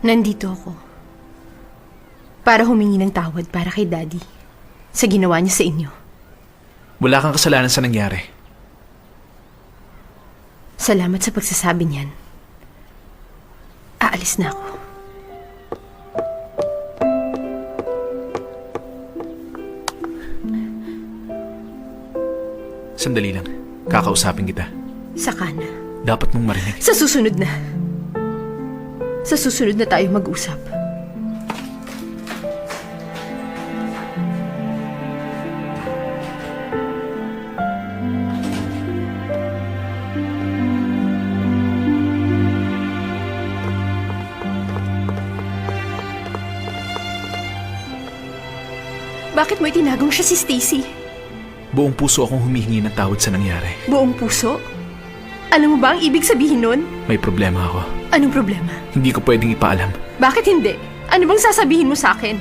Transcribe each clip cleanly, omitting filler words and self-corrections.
Nandito ako para humingi ng tawad para kay Daddy sa ginawa niya sa inyo. Wala kang kasalanan sa nangyari. Salamat sa pagsasabi niyan. Aalis na ako. Sandali lang. Kakausapin kita. Saka na. Dapat mong marinig. Sa susunod na. Sa susunod na tayo mag-usap. Bakit mo itinagong siya si Stacy? Buong puso akong humihingi ng tawad sa nangyari. Buong puso? Alam mo ba ang ibig sabihin nun? May problema ako. Anong problema? Hindi ko pwedeng ipaalam. Bakit hindi? Ano bang sasabihin mo sa akin?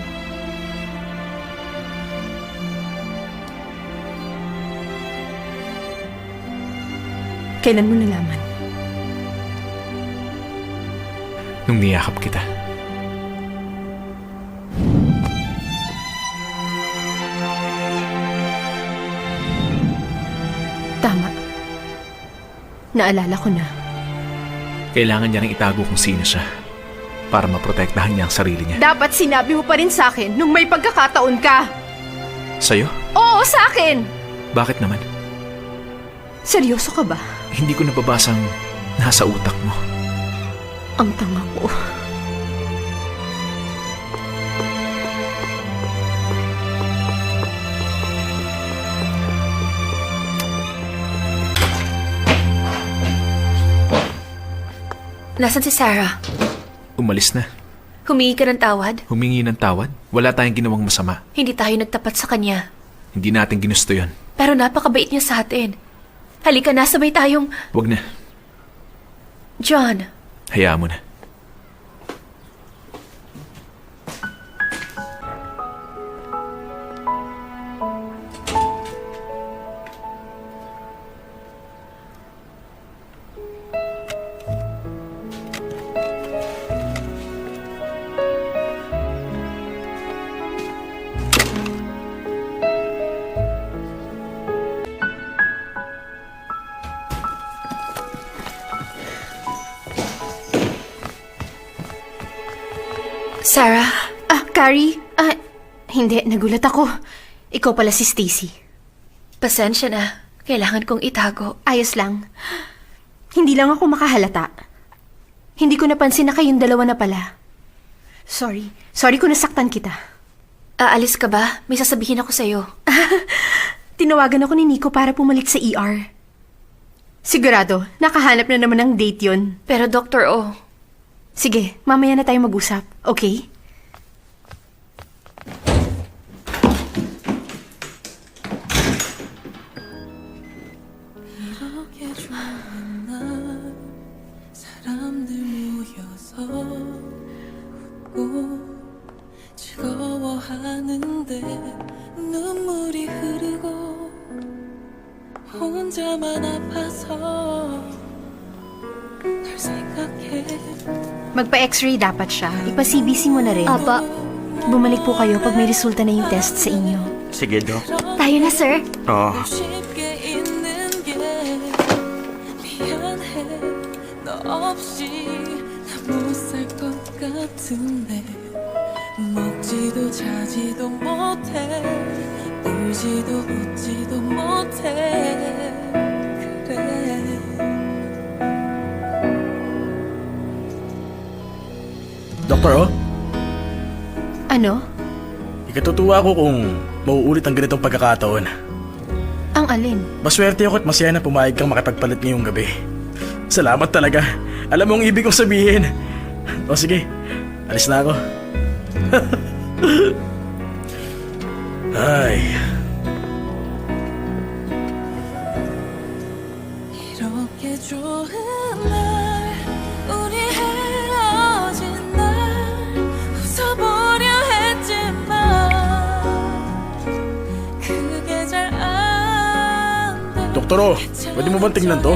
Kailan mo nalaman? Nung niyakap kita. Tama. Naalala ko na. Kailangan niya rin itago kung sino siya para maprotektahan niya ang sarili niya. Dapat sinabi mo pa rin sa akin nung may pagkakataon ka. Sa'yo? Oo, sa akin! Bakit naman? Seryoso ka ba? Hindi ko nababasang nasa utak mo. Ang tanga ko. Nasaan si Sarah? Umalis na. Humingi ka ng tawad? Humingi ng tawad? Wala tayong ginawang masama. Hindi tayo nagtapat sa kanya. Hindi natin ginusto yon. Pero napakabait niya sa atin. Halika na, sabay tayong... Wag na. John, Hayaan mo na. Sarah, Carrie? Hindi. Nagulat ako. Ikaw pala si Stacy. pasensya na. Kailangan kong itago. Ayos lang. Hindi lang ako makahalata. Hindi ko napansin na kayong dalawa na pala. Sorry. Sorry kung nasaktan kita. Aalis ka ba? May sasabihin ako sa'yo. Tinawagan ako ni Nico para pumalit sa ER. Sigurado, nakahanap na naman ng date yun. Pero Dr. O, Sige, mamaya na tayo mag-usap, okay? 이렇게 좋은 날 사람들 모여서 웃고 즐거워하는데 눈물이 흐르고 혼자만 아파서 널 생각해. Magpa-x-ray dapat siya. Ipa-CBC mo na rin. Apa. Bumalik po kayo pag may resulta na yung test sa inyo. Sige, Doc. tayo na, sir. Oo. 쉽게 있는 게 미안해. 너 없이 나 못 살 것 같은데 먹지도 자지도 못해 울지도 웃지도 못해 그래. Doktor, Ano? ikatutuwa ko kung mauulit ang ganitong pagkakataon. Ang alin? Maswerte ako at masaya na pumayag kang makipagpalit ngayong gabi. Salamat talaga. Alam mo ang ibig kong sabihin. O sige, alis na ako. Ay, 이렇게 좋은 날 우리 헤어진 날 웃어보려 했지만 그게 잘 안 돼. Doktoro, pwede mo bang tingnan to?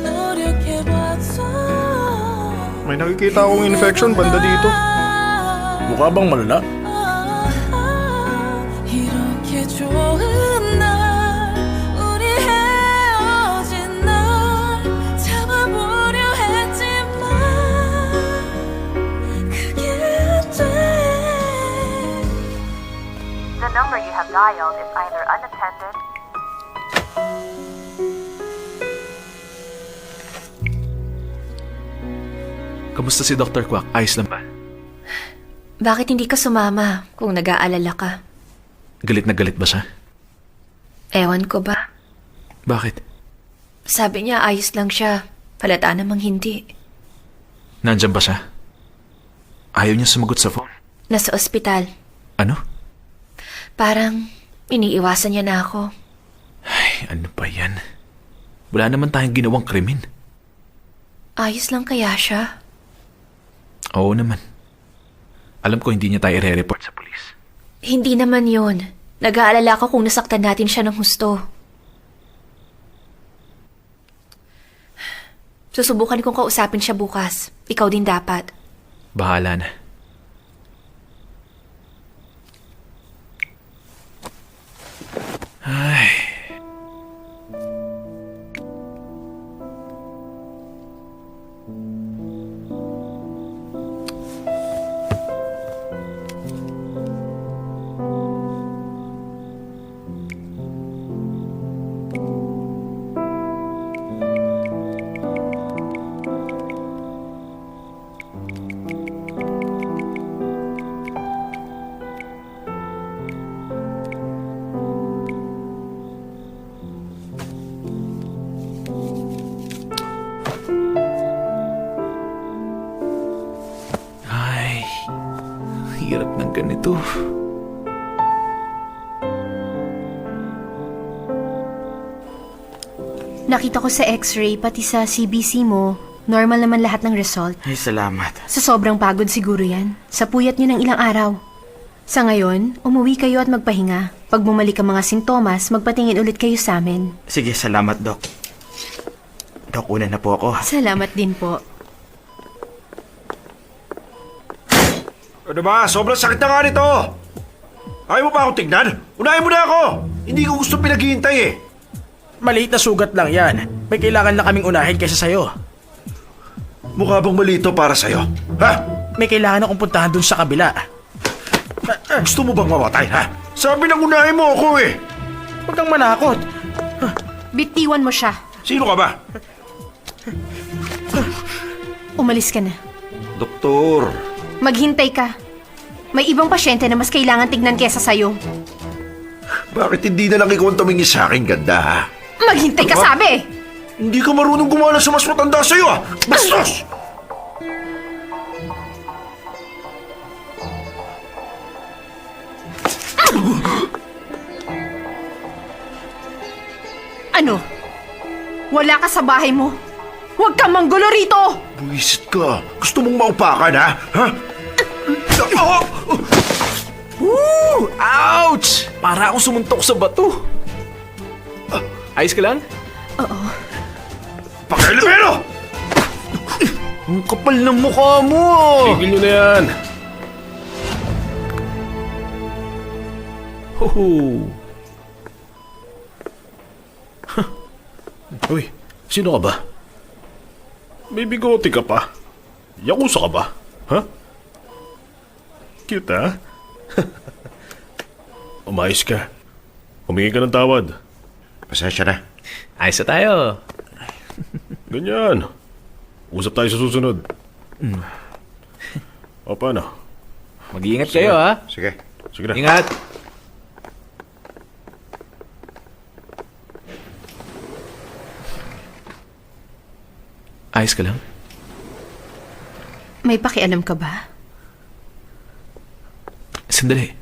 노력해봐도 May nakikita akong infection banda dito. Mukha bang malala? 이렇게 좋은 날 우리 헤어진 날 참아보려 했지만 그게 안돼 The number you have dialed is either unattended. Kamusta si Dr. Quack? Ayos lang ba? Bakit hindi ka sumama kung nag-aalala ka? Galit na galit ba siya? Ewan ko ba? Bakit? Sabi niya ayos lang siya. Halata namang hindi. Nandyan ba siya? Ayaw niya sumagot sa phone. Nasa ospital. Ano? Parang iniiwasan niya na ako. Ay, ano ba yan? Wala naman tayong ginawang krimen. Ayos lang kaya siya? Oo naman. Alam ko hindi niya tayo i-report sa polis. Hindi naman yun. Nag-aalala ako kung nasaktan natin siya ng husto. Susubukan kong kausapin siya bukas. Ikaw din dapat. Bahala na. Ay. Ay, hirap ng ganito. Nakita ko sa x-ray pati sa CBC mo, normal naman lahat ng result. Ay, salamat. Sa sobrang pagod siguro yan. Sa puyat nyo ng ilang araw. Sa ngayon, umuwi kayo at magpahinga. Pag bumalik ang mga sintomas, magpatingin ulit kayo sa amin. Sige, salamat, Doc. Doc, una na po ako. Salamat din po. Ano ba? Sobrang sakit na nga nito! Ayaw mo pa akong tignan? Unahin mo na ako! Hindi ko gusto pinaghihintay eh! Maliit na sugat lang yan. May kailangan na kaming unahin kaysa sa'yo. Mukha bang malito para sa'yo? Ha? May kailangan akong puntahan dun sa kabila. Gusto mo bang mamatay, ha? Sabi nang unahin mo ako eh! Huwag kang manakot. Bitiwan mo siya. Sino ka ba? Umalis ka na. Doktor, Maghintay ka. May ibang pasyente na mas kailangan tignan kesa sa'yo. bakit hindi na lang ikaw ang tumingin sa akin, ganda, ha? Maghintay ka, Ano ba? sabi! Hindi ka marunong gumana sa mas matanda sa'yo, ha? Bastos! Ano? Wala ka sa bahay mo. Huwag kang manggulo rito! Buwisit ka. Gusto mong maupakan, ha? Ha? Oh! Woo! Ouch! Para akong sumuntok sa bato. Ayos ka lang? Pakialamero! Ang kapal ng mukha mo! Tigil nyo na yan. Hoho! Uy, sino ka ba? May bigote ka pa. Yakuza ka ba? Ha? Cute, ha? Umayos ka. Humingi ka ng tawad. Pasensya na. Ayos na tayo. Ganyan. Usap tayo sa susunod. O, paano? Mag-iingat kayo, ha? Sige. Sige na. Ingat! Ayos ka lang? May pakialam ka ba? Sandali.